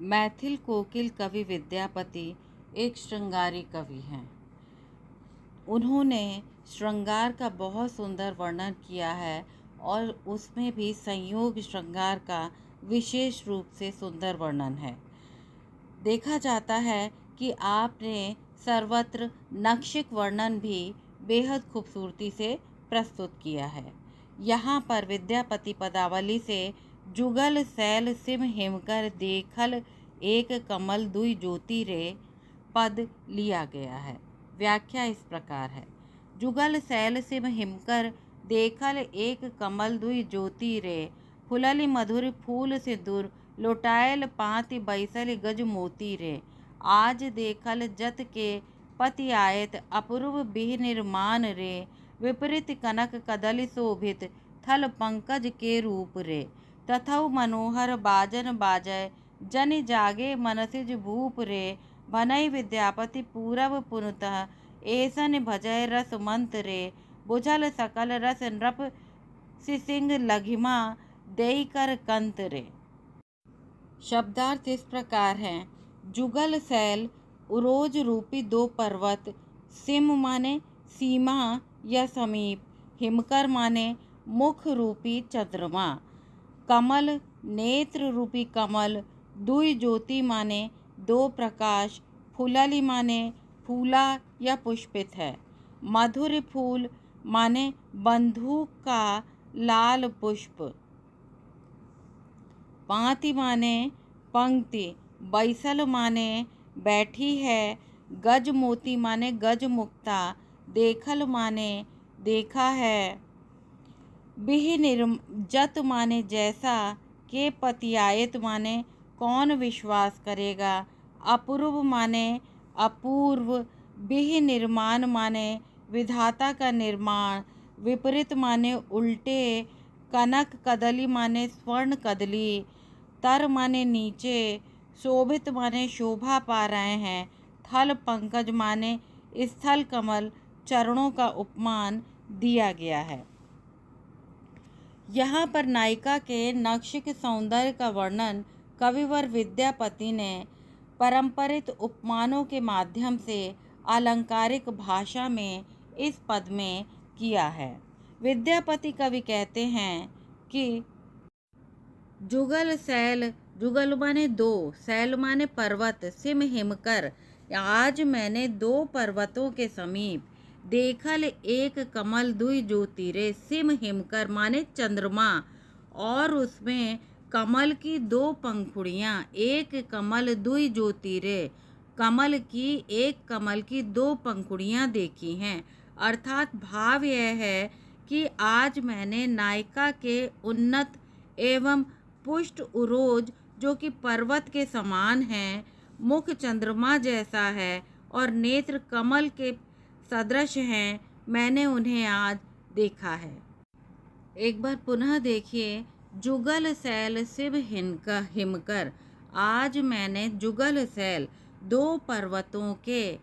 मैथिल कोकिल कवि विद्यापति एक श्रृंगारी कवि हैं। उन्होंने श्रृंगार का बहुत सुंदर वर्णन किया है और उसमें भी संयोग श्रृंगार का विशेष रूप से सुंदर वर्णन है। देखा जाता है कि आपने सर्वत्र नक्षिक वर्णन भी बेहद खूबसूरती से प्रस्तुत किया है। यहाँ पर विद्यापति पदावली से जुगल सैल सिम हिमकर देखल एक कमल दुई ज्योति रे पद लिया गया है। व्याख्या इस प्रकार है। जुगल सैल सिम हिमकर देखल एक कमल दुई ज्योति रे फुलली मधुर फूल सिंदूर लोटायल पाति बैसल गज मोती रे आज देखल जत के पति आयत अपूर्व बिह निर्माण रे विपरीत कनक कदली शोभित थल पंकज के रूप रे तथौ मनोहर बाजन बाजय जनि जागे मनसिज भूप रे भनई विद्यापति पूरब पुनतः ऐसन भजय रस मंत रे बुझल सकल रस नृप सिंह लघिमा देई कर कंत रे। शब्दार्थ इस प्रकार हैं। जुगल सैल उरोज रूपी दो पर्वत, सिम माने सीमा या समीप, हिमकर माने मुख रूपी चंद्रमा, कमल नेत्र रूपी कमल, दुई ज्योति माने दो प्रकाश, फुलली माने फूला या पुष्पित है, मधुर फूल माने बंदूक का लाल पुष्प, पाँति माने पंक्ति, बैसल माने बैठी है, गज मोती माने गज मुक्ता, देखल माने देखा है, बिह जत माने जैसा, के पतियायत माने कौन विश्वास करेगा, अपूर्व माने अपूर्व, बिह निर्माण माने विधाता का निर्माण, विपरीत माने उल्टे, कनक कदली माने स्वर्ण कदली, तर माने नीचे, शोभित माने शोभा पा रहे हैं, थल पंकज माने स्थल कमल, चरणों का उपमान दिया गया है। यहाँ पर नायिका के नक्षिक सौंदर्य का वर्णन कविवर विद्यापति ने परंपरित उपमानों के माध्यम से अलंकारिक भाषा में इस पद में किया है। विद्यापति कवि कहते हैं कि जुगल सैल, जुगल माने दो, सैल माने पर्वत, सिम हिमकर, आज मैंने दो पर्वतों के समीप, देखल एक कमल दुई ज्योति रे, सिम हिमकर माने चंद्रमा और उसमें कमल की दो पंखुड़ियाँ, एक कमल दुई ज्योति रे, कमल की एक कमल की दो पंखुड़ियाँ देखी हैं। अर्थात भाव यह है कि आज मैंने नायिका के उन्नत एवं पुष्ट उरोज जो कि पर्वत के समान हैं, मुख चंद्रमा जैसा है और नेत्र कमल के सदृश हैं, मैंने उन्हें आज देखा है। एक बार पुनः देखिए। जुगल सैल शिव हिमकर, आज मैंने जुगल सैल दो पर्वतों के,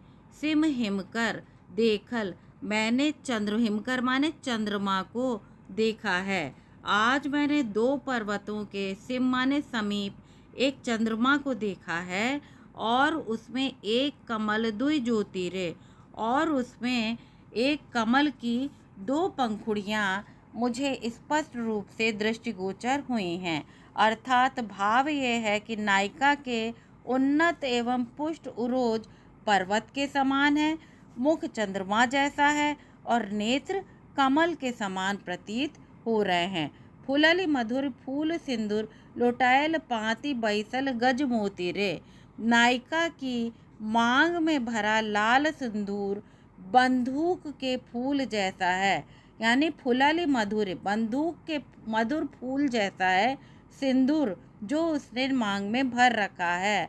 सिम हिमकर देखल, मैंने चंद्र हिमकर माने चंद्रमा को देखा है। आज मैंने दो पर्वतों के, सिम माने समीप, एक चंद्रमा को देखा है और उसमें एक कमल दुई ज्योति रे और उसमें एक कमल की दो पंखुड़ियाँ मुझे स्पष्ट रूप से दृष्टिगोचर हुई हैं। अर्थात भाव यह है कि नायिका के उन्नत एवं पुष्ट उरोज पर्वत के समान है, मुख चंद्रमा जैसा है और नेत्र कमल के समान प्रतीत हो रहे हैं। फुलली मधुर फूल सिंदूर लोटायल पाति बैसल गज मोती रे, नायिका की मांग में भरा लाल सिंदूर बंदूक के फूल जैसा है, यानी फुलली मधुर, बंदूक के मधुर फूल जैसा है सिंदूर जो उसने मांग में भर रखा है।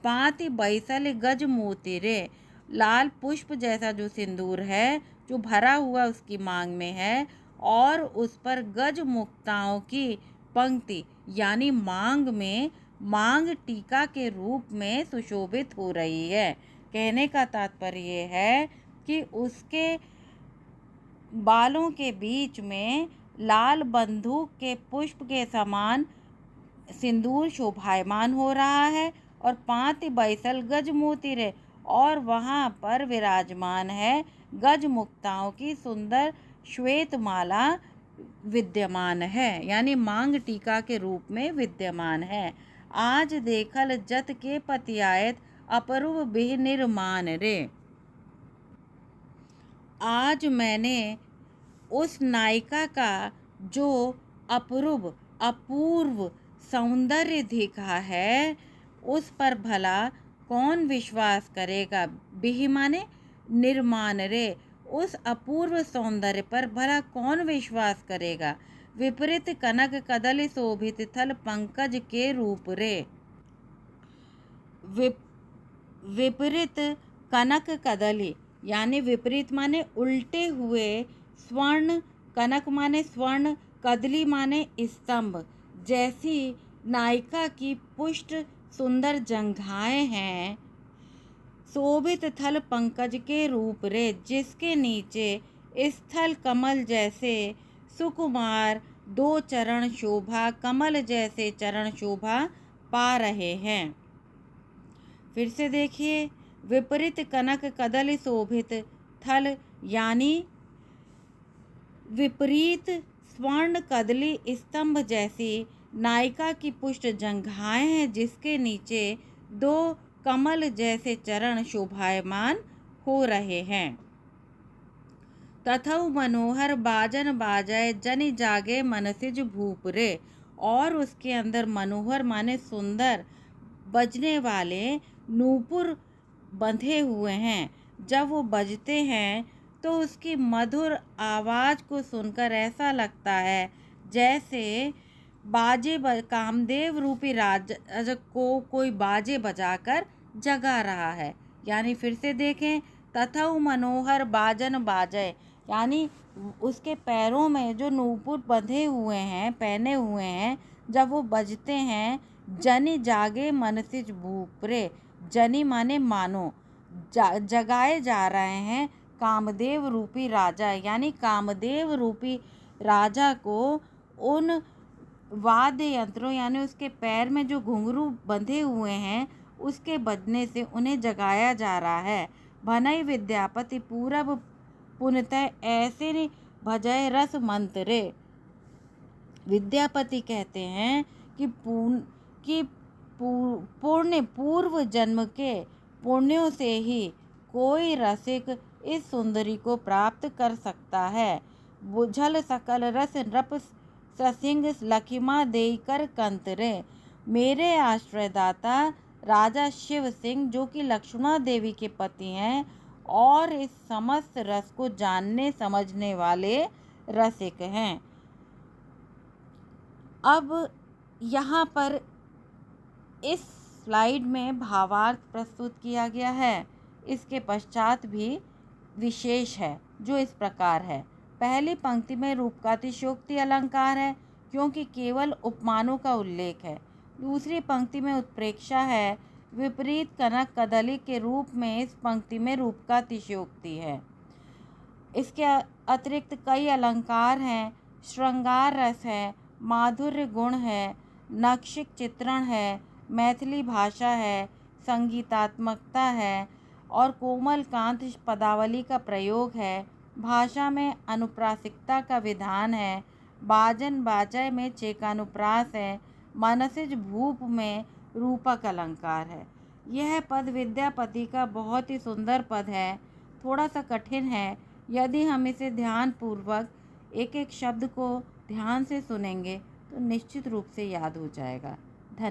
पाति बैसल गज मोती रे, लाल पुष्प जैसा जो सिंदूर है जो भरा हुआ उसकी मांग में है और उस पर गज मुक्ताओं की पंक्ति यानी मांग में मांग टीका के रूप में सुशोभित हो रही है। कहने का तात्पर्य है कि उसके बालों के बीच में लाल बंदूक के पुष्प के समान सिंदूर शोभायमान हो रहा है और पांति बैसल गज मोती रे, और वहाँ पर विराजमान है गज मुक्ताओं की सुंदर श्वेत माला विद्यमान है, यानी मांग टीका के रूप में विद्यमान है। आज देखल जत के पतियायत अपरूप बिह निर्माण रे। आज मैंने उस नायिका का जो अपूर्व सौंदर्य देखा है, उस पर भला कौन विश्वास करेगा। बिह माने निर्माण रे, उस अपूर्व सौंदर्य पर भला कौन विश्वास करेगा। विपरीत कनक कदली शोभित थल पंकज के रूप रे। विपरीत कनक कदली यानी विपरीत माने उल्टे हुए स्वर्ण, कनक माने स्वर्ण, कदली माने स्तंभ जैसी नायिका की पुष्ट सुंदर जंघाएं हैं। शोभित थल पंकज के रूप रे, जिसके नीचे स्थल कमल जैसे सुकुमार दो चरण शोभा, कमल जैसे चरण शोभा पा रहे हैं। फिर से देखिए, विपरीत कनक कदल शोभित थल यानी विपरीत स्वर्ण कदली स्तंभ जैसी नायिका की पुष्ट जंघाएं हैं, जिसके नीचे दो कमल जैसे चरण शोभायमान हो रहे हैं। तथौ मनोहर बाजन बाजय जनि जागे मनसिज भूप रे, और उसके अंदर मनोहर माने सुंदर बजने वाले नूपुर बंधे हुए हैं। जब वो बजते हैं तो उसकी मधुर आवाज़ को सुनकर ऐसा लगता है जैसे कामदेव रूपी राजा को कोई बाजे बजाकर जगा रहा है। यानी फिर से देखें, तथौ मनोहर बाजन बाजय, यानी उसके पैरों में जो नूपुर बंधे हुए हैं, पहने हुए हैं, जब वो बजते हैं, जनि जागे मनसिज भूपरे, जनि माने मानो, जगाए जा रहे हैं कामदेव रूपी राजा, यानी कामदेव रूपी राजा को उन वाद्य यंत्रों यानी उसके पैर में जो घुंघरू बंधे हुए हैं उसके बजने से उन्हें जगाया जा रहा है। भनई विद्यापति पूरब पुनतः ऐसे भजय रस मंतरे। विद्यापति कहते हैं कि पूर्व जन्म के पुण्यों से ही कोई रसिक इस सुंदरी को प्राप्त कर सकता है। बुझल सकल रस नृप ससिंग लखिमा देकर कंतरे। मेरे आश्रयदाता राजा शिव सिंह, जो कि लक्ष्मणा देवी के पति हैं और इस समस्त रस को जानने समझने वाले रसिक हैं। अब यहाँ पर इस स्लाइड में भावार्थ प्रस्तुत किया गया है। इसके पश्चात भी विशेष है जो इस प्रकार है। पहली पंक्ति में रूपकातिशयोक्ति अलंकार है क्योंकि केवल उपमानों का उल्लेख है। दूसरी पंक्ति में उत्प्रेक्षा है। विपरीत कनक कदली के रूप में इस पंक्ति में रूपकातिशयोक्ति है। इसके अतिरिक्त कई अलंकार हैं। श्रृंगार रस है, माधुर्य गुण है, नक्षिक चित्रण है, मैथिली भाषा है, संगीतात्मकता है और कोमल कांत पदावली का प्रयोग है। भाषा में अनुप्रासिकता का विधान है। बाजन बाजय में चेकानुप्रास है। मनसिज भूप में रूपक अलंकार है। यह पद विद्यापति का बहुत ही सुंदर पद है। थोड़ा सा कठिन है। यदि हम इसे ध्यानपूर्वक एक एक शब्द को ध्यान से सुनेंगे तो निश्चित रूप से याद हो जाएगा।